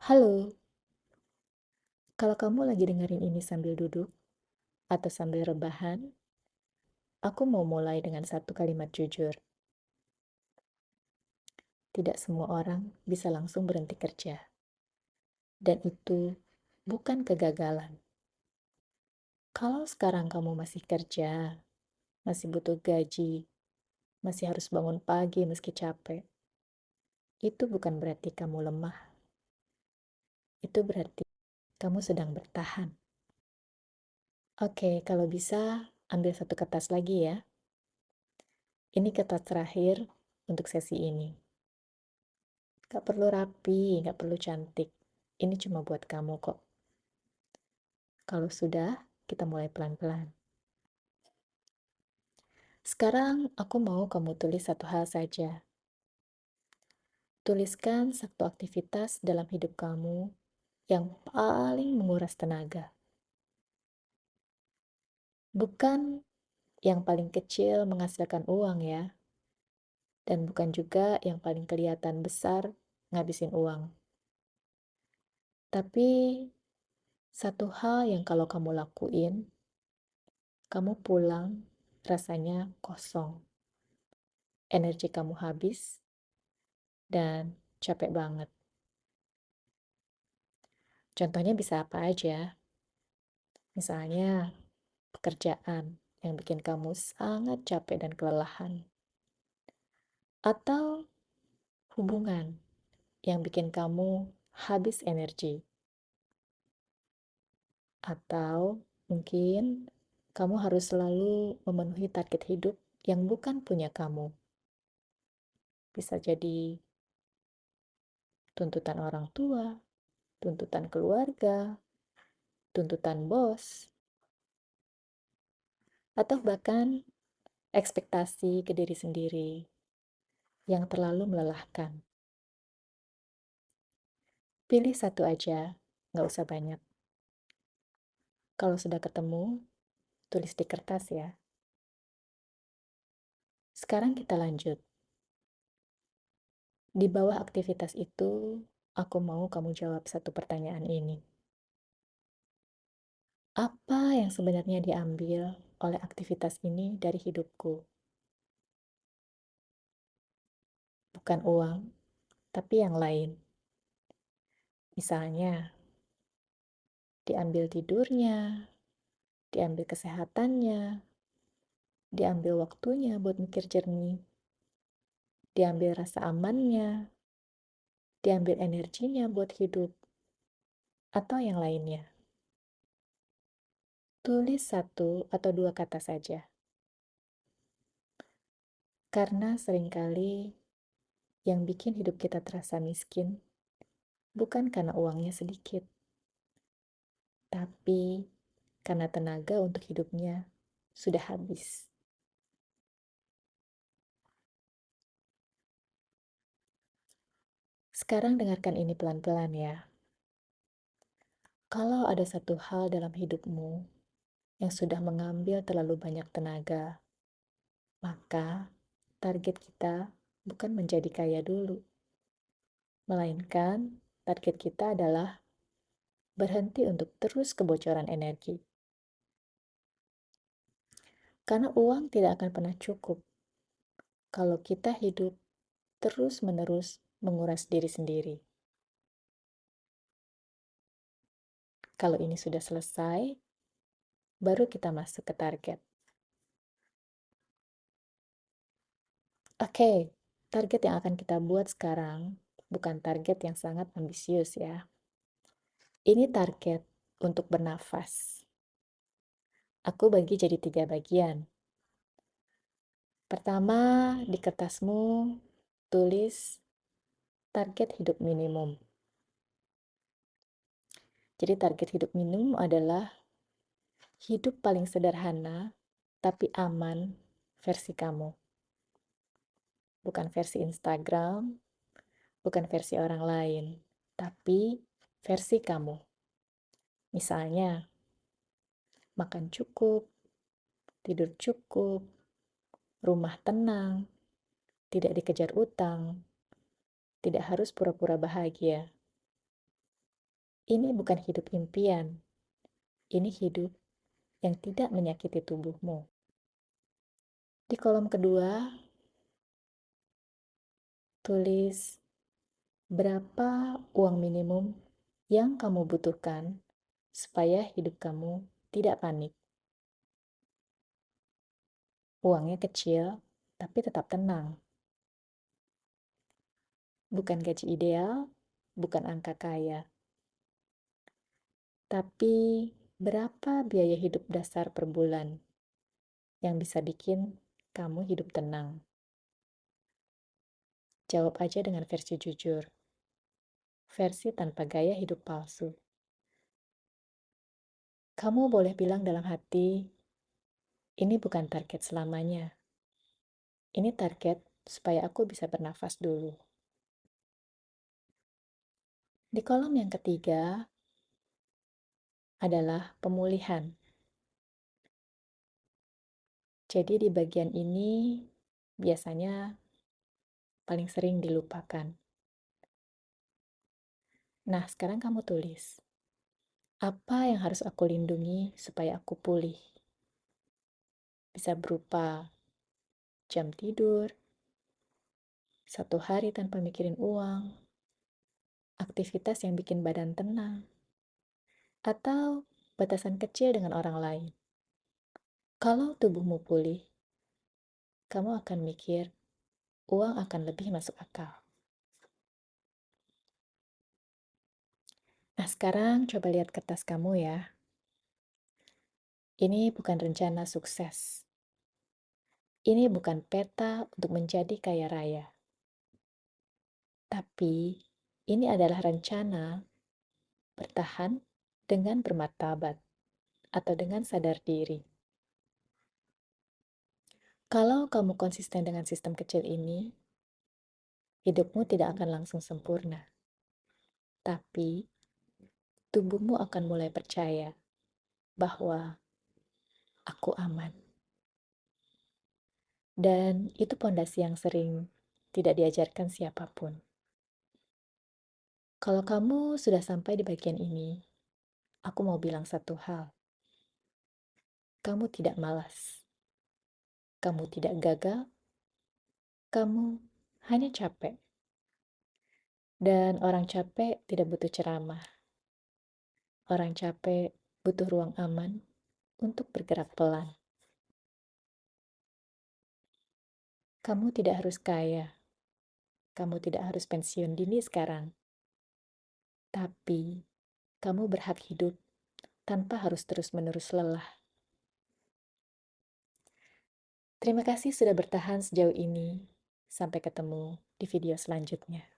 Halo, kalau kamu lagi dengerin ini sambil duduk atau sambil rebahan, aku mau mulai dengan satu kalimat jujur. Tidak semua orang bisa langsung berhenti kerja. Dan itu bukan kegagalan. Kalau sekarang kamu masih kerja, masih butuh gaji, masih harus bangun pagi meski capek, itu bukan berarti kamu lemah. Itu berarti kamu sedang bertahan. Oke, kalau bisa ambil satu kertas lagi ya. Ini kertas terakhir untuk sesi ini. Gak perlu rapi, gak perlu cantik. Ini cuma buat kamu kok. Kalau sudah, kita mulai pelan-pelan. Sekarang aku mau kamu tulis satu hal saja. Tuliskan satu aktivitas dalam hidup kamu yang paling menguras tenaga. Bukan yang paling kecil menghasilkan uang ya. Dan bukan juga yang paling kelihatan besar ngabisin uang. Tapi satu hal yang kalau kamu lakuin, kamu pulang rasanya kosong. Energi kamu habis, dan capek banget. Contohnya bisa apa aja? Misalnya, pekerjaan yang bikin kamu sangat capek dan kelelahan. Atau hubungan yang bikin kamu habis energi. Atau mungkin kamu harus selalu memenuhi target hidup yang bukan punya kamu. Bisa jadi tuntutan orang tua, tuntutan keluarga, tuntutan bos, atau bahkan ekspektasi ke diri sendiri yang terlalu melelahkan. Pilih satu aja, nggak usah banyak. Kalau sudah ketemu, tulis di kertas ya. Sekarang kita lanjut. Di bawah aktivitas itu, aku mau kamu jawab satu pertanyaan ini. Apa yang sebenarnya diambil oleh aktivitas ini dari hidupku? Bukan uang, tapi yang lain. Misalnya, diambil tidurnya, diambil kesehatannya, diambil waktunya buat mikir jernih, diambil rasa amannya, diambil energinya buat hidup, atau yang lainnya. Tulis satu atau dua kata saja. Karena seringkali yang bikin hidup kita terasa miskin bukan karena uangnya sedikit, tapi karena tenaga untuk hidupnya sudah habis. Sekarang dengarkan ini pelan-pelan ya. Kalau ada satu hal dalam hidupmu yang sudah mengambil terlalu banyak tenaga, maka target kita bukan menjadi kaya dulu, melainkan target kita adalah berhenti untuk terus kebocoran energi. Karena uang tidak akan pernah cukup kalau kita hidup terus-menerus menguras diri sendiri. Kalau ini sudah selesai, baru kita masuk ke target. Oke, target yang akan kita buat sekarang bukan target yang sangat ambisius ya. Ini target untuk bernafas. Aku bagi jadi 3 bagian. Pertama, di kertasmu tulis target hidup minimum. Jadi target hidup minimum adalah hidup paling sederhana tapi aman versi kamu. Bukan versi Instagram, bukan versi orang lain, tapi versi kamu. Misalnya, makan cukup, tidur cukup, rumah tenang, tidak dikejar utang, tidak harus pura-pura bahagia. Ini bukan hidup impian, ini hidup yang tidak menyakiti tubuhmu. Di kolom kedua, tulis berapa uang minimum yang kamu butuhkan supaya hidup kamu tidak panik. Uangnya kecil, tapi tetap tenang. Bukan gaji ideal, bukan angka kaya. Tapi berapa biaya hidup dasar per bulan yang bisa bikin kamu hidup tenang? Jawab aja dengan versi jujur. Versi tanpa gaya hidup palsu. Kamu boleh bilang dalam hati, ini bukan target selamanya. Ini target supaya aku bisa bernafas dulu. Di kolom yang ketiga adalah pemulihan. Jadi di bagian ini biasanya paling sering dilupakan. Nah, sekarang kamu tulis. Apa yang harus aku lindungi supaya aku pulih? Bisa berupa jam tidur, 1 hari tanpa mikirin uang, aktivitas yang bikin badan tenang, atau batasan kecil dengan orang lain. Kalau tubuhmu pulih, kamu akan mikir uang akan lebih masuk akal. Nah, sekarang coba lihat kertas kamu ya. Ini bukan rencana sukses. Ini bukan peta untuk menjadi kaya raya. Tapi, ini adalah rencana bertahan dengan bermartabat atau dengan sadar diri. Kalau kamu konsisten dengan sistem kecil ini, hidupmu tidak akan langsung sempurna. Tapi, tubuhmu akan mulai percaya bahwa aku aman. Dan itu pondasi yang sering tidak diajarkan siapapun. Kalau kamu sudah sampai di bagian ini, aku mau bilang satu hal. Kamu tidak malas. Kamu tidak gagal. Kamu hanya capek. Dan orang capek tidak butuh ceramah. Orang capek butuh ruang aman untuk bergerak pelan. Kamu tidak harus kaya. Kamu tidak harus pensiun dini sekarang. Tapi, kamu berhak hidup tanpa harus terus-menerus lelah. Terima kasih sudah bertahan sejauh ini. Sampai ketemu di video selanjutnya.